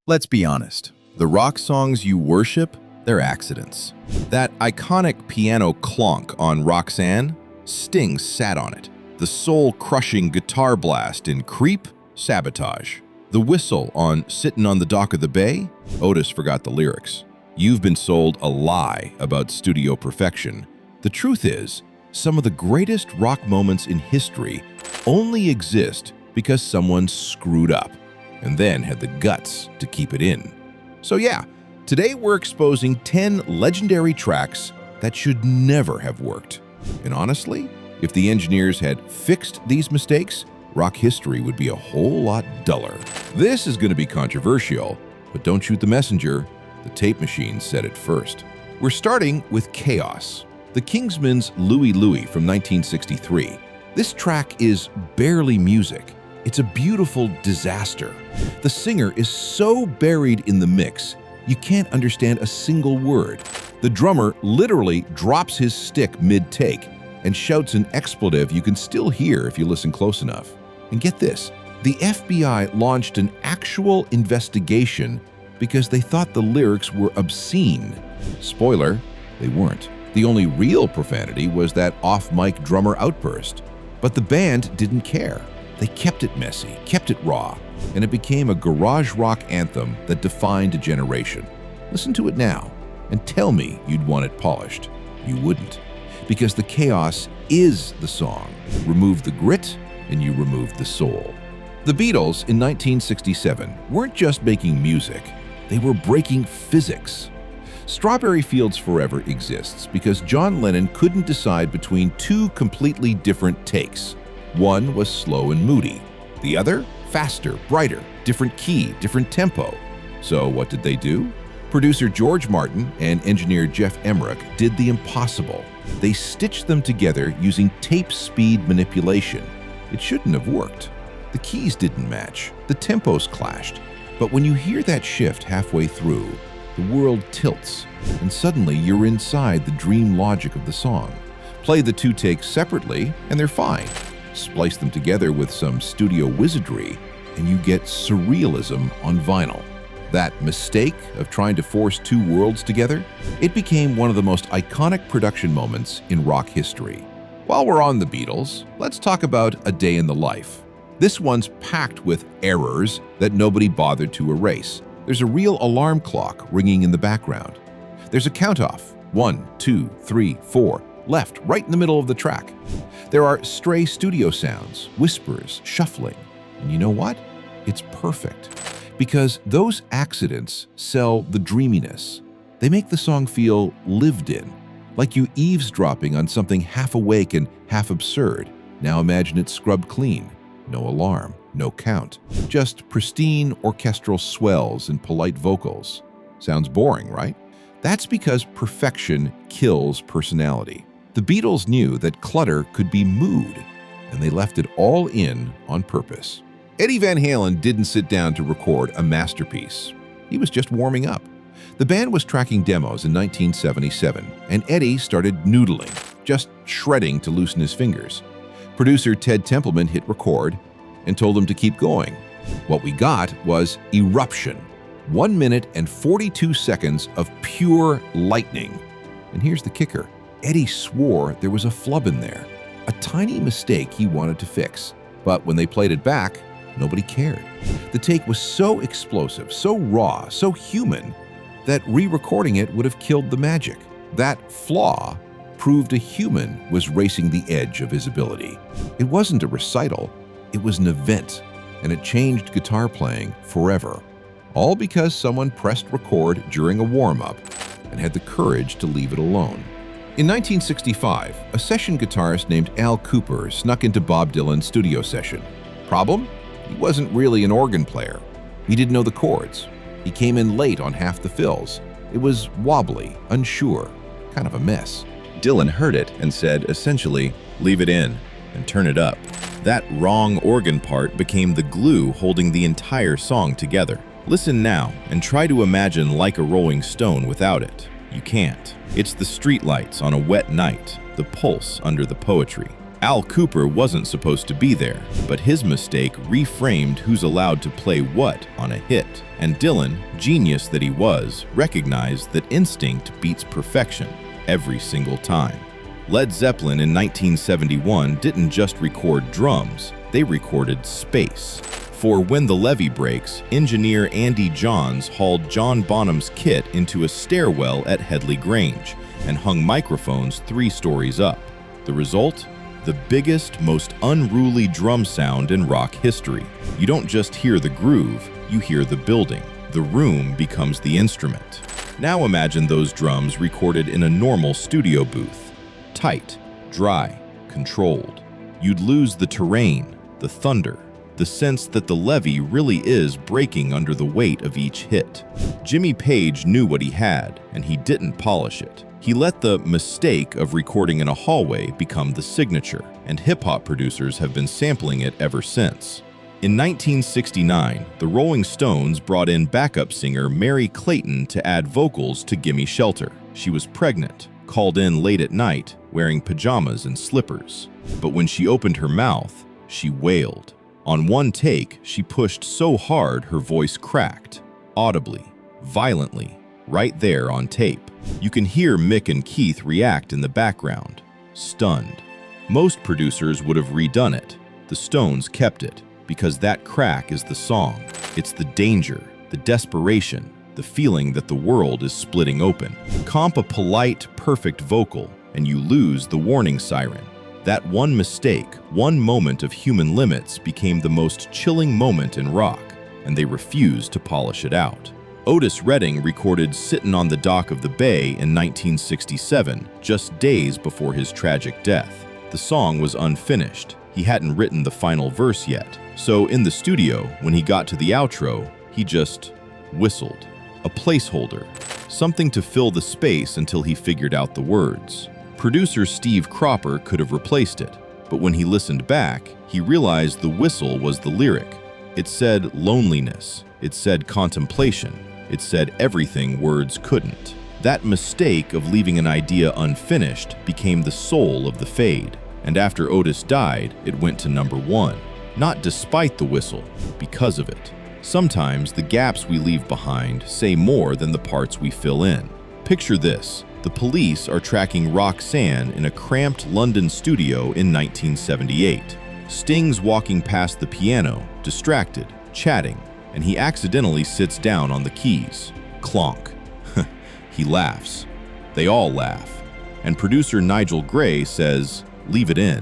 Let's be honest, the rock songs you worship, they're accidents. That iconic piano clonk on Roxanne, Sting sat on it. The soul-crushing guitar blast in Creep, Sabotage. The whistle on Sittin' on the Dock of the Bay, Otis forgot the lyrics. You've been sold a lie about studio perfection. The truth is, some of the greatest rock moments in history only exist because someone screwed up and then had the guts to keep it in. So yeah, today we're exposing 10 legendary tracks that should never have worked. And honestly, if the engineers had fixed these mistakes, rock history would be a whole lot duller. This is going to be controversial, but don't shoot the messenger. The tape machine said it first. We're starting with Chaos, the Kingsmen's Louie Louie from 1963. This track is barely music. It's a beautiful disaster. The singer is so buried in the mix, you can't understand a single word. The drummer literally drops his stick mid-take and shouts an expletive you can still hear if you listen close enough. And get this, the FBI launched an actual investigation because they thought the lyrics were obscene. Spoiler, they weren't. The only real profanity was that off-mic drummer outburst. But the band didn't care. They kept it messy, kept it raw, and it became a garage rock anthem that defined a generation. Listen to it now, and tell me you'd want it polished. You wouldn't. Because the chaos is the song. Remove the grit, and you remove the soul. The Beatles in 1967 weren't just making music, they were breaking physics. Strawberry Fields Forever exists because John Lennon couldn't decide between two completely different takes. One was slow and moody. The other, faster, brighter, different key, different tempo. So what did they do? Producer George Martin and engineer Jeff Emmerich did the impossible. They stitched them together using tape speed manipulation. It shouldn't have worked. The keys didn't match. The tempos clashed. But when you hear that shift halfway through, the world tilts, and suddenly you're inside the dream logic of the song. Play the two takes separately, and they're fine. Splice them together with some studio wizardry, and you get surrealism on vinyl. That mistake of trying to force two worlds together, it became one of the most iconic production moments in rock history. While we're on the Beatles, let's talk about A Day in the Life. This one's packed with errors that nobody bothered to erase. There's a real alarm clock ringing in the background. There's a count-off, 1, 2, 3, 4, left, right in the middle of the track. There are stray studio sounds, whispers, shuffling. And you know what? It's perfect. Because those accidents sell the dreaminess. They make the song feel lived in, like you eavesdropping on something half awake and half absurd. Now imagine it scrubbed clean. No alarm, no count. Just pristine orchestral swells and polite vocals. Sounds boring, right? That's because perfection kills personality. The Beatles knew that clutter could be mood, and they left it all in on purpose. Eddie Van Halen didn't sit down to record a masterpiece. He was just warming up. The band was tracking demos in 1977, and Eddie started noodling, just shredding to loosen his fingers. Producer Ted Templeman hit record and told him to keep going. What we got was Eruption, 1 minute and 42 seconds of pure lightning. And here's the kicker. Eddie swore there was a flub in there, a tiny mistake he wanted to fix. But when they played it back, nobody cared. The take was so explosive, so raw, so human, that re-recording it would have killed the magic. That flaw proved a human was racing the edge of his ability. It wasn't a recital, it was an event, and it changed guitar playing forever. All because someone pressed record during a warm-up and had the courage to leave it alone. In 1965, a session guitarist named Al Cooper snuck into Bob Dylan's studio session. Problem? He wasn't really an organ player. He didn't know the chords. He came in late on half the fills. It was wobbly, unsure, kind of a mess. Dylan heard it and said, essentially, leave it in and turn it up. That wrong organ part became the glue holding the entire song together. Listen now and try to imagine Like a Rolling Stone without it. You can't. It's the streetlights on a wet night, the pulse under the poetry. Al Cooper wasn't supposed to be there, but his mistake reframed who's allowed to play what on a hit. And Dylan, genius that he was, recognized that instinct beats perfection every single time. Led Zeppelin in 1971 didn't just record drums, they recorded space. For When the Levee Breaks, engineer Andy Johns hauled John Bonham's kit into a stairwell at Headley Grange and hung microphones 3 stories up. The result? The biggest, most unruly drum sound in rock history. You don't just hear the groove, you hear the building. The room becomes the instrument. Now imagine those drums recorded in a normal studio booth. Tight, dry, controlled. You'd lose the terrain, the thunder, the sense that the levee really is breaking under the weight of each hit. Jimmy Page knew what he had, and he didn't polish it. He let the mistake of recording in a hallway become the signature, and hip-hop producers have been sampling it ever since. In 1969, the Rolling Stones brought in backup singer Mary Clayton to add vocals to Gimme Shelter. She was pregnant, called in late at night, wearing pajamas and slippers. But when she opened her mouth, she wailed. On one take, she pushed so hard her voice cracked, audibly, violently, right there on tape. You can hear Mick and Keith react in the background, stunned. Most producers would have redone it. The Stones kept it, because that crack is the song. It's the danger, the desperation, the feeling that the world is splitting open. Comp a polite, perfect vocal, and you lose the warning siren. That one mistake, one moment of human limits became the most chilling moment in rock, and they refused to polish it out. Otis Redding recorded Sittin' on the Dock of the Bay in 1967, just days before his tragic death. The song was unfinished. He hadn't written the final verse yet. So in the studio, when he got to the outro, he just whistled. A placeholder, something to fill the space until he figured out the words. Producer Steve Cropper could have replaced it, but when he listened back, he realized the whistle was the lyric. It said loneliness, it said contemplation, it said everything words couldn't. That mistake of leaving an idea unfinished became the soul of the fade, and after Otis died, it went to number 1. Not despite the whistle, because of it. Sometimes the gaps we leave behind say more than the parts we fill in. Picture this. The Police are tracking Roxanne in a cramped London studio in 1978. Sting's walking past the piano, distracted, chatting, and he accidentally sits down on the keys. Clonk. He laughs. They all laugh. And producer Nigel Gray says, "Leave it in."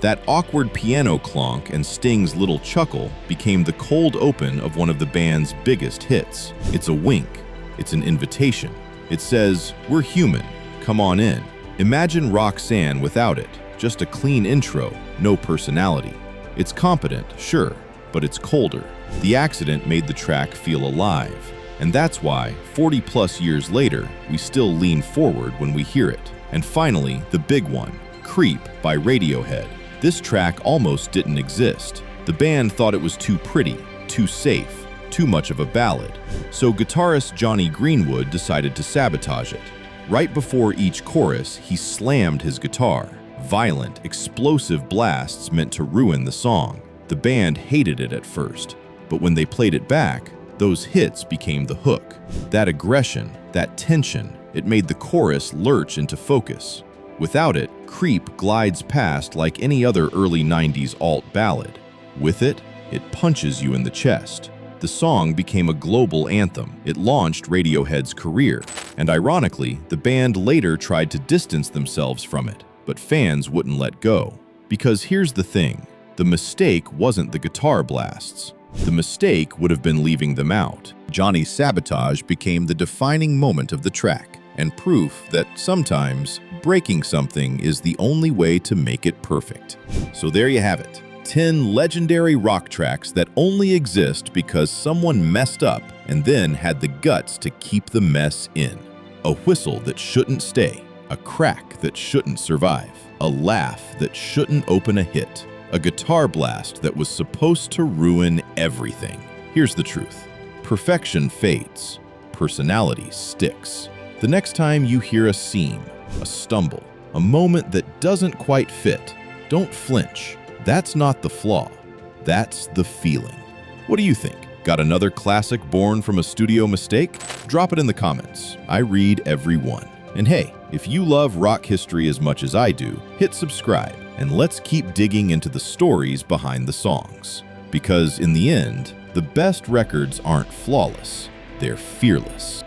That awkward piano clonk and Sting's little chuckle became the cold open of one of the band's biggest hits. It's a wink. It's an invitation. It says, "We're human. Come on in." Imagine Roxanne without it. Just a clean intro, no personality. It's competent, sure, but it's colder. The accident made the track feel alive. And that's why, 40+ years later, we still lean forward when we hear it. And finally, the big one, Creep by Radiohead. This track almost didn't exist. The band thought it was too pretty, too safe, too much of a ballad. So guitarist Johnny Greenwood decided to sabotage it. Right before each chorus, he slammed his guitar. Violent, explosive blasts meant to ruin the song. The band hated it at first, but when they played it back, those hits became the hook. That aggression, that tension, it made the chorus lurch into focus. Without it, Creep glides past like any other early 90s alt ballad. With it, it punches you in the chest. The song became a global anthem. It launched Radiohead's career, and ironically, the band later tried to distance themselves from it, but fans wouldn't let go. Because here's the thing, the mistake wasn't the guitar blasts. The mistake would have been leaving them out. Johnny's Sabotage became the defining moment of the track, and proof that sometimes breaking something is the only way to make it perfect. So there you have it. 10 legendary rock tracks that only exist because someone messed up and then had the guts to keep the mess in. A whistle that shouldn't stay, a crack that shouldn't survive, a laugh that shouldn't open a hit, a guitar blast that was supposed to ruin everything. Here's the truth. Perfection fades. Personality sticks. The next time you hear a seam, a stumble, a moment that doesn't quite fit, Don't flinch. That's not the flaw. That's the feeling. What do you think? Got another classic born from a studio mistake? Drop it in the comments. I read every one. And hey, if you love rock history as much as I do, hit subscribe and let's keep digging into the stories behind the songs. Because in the end, the best records aren't flawless, they're fearless.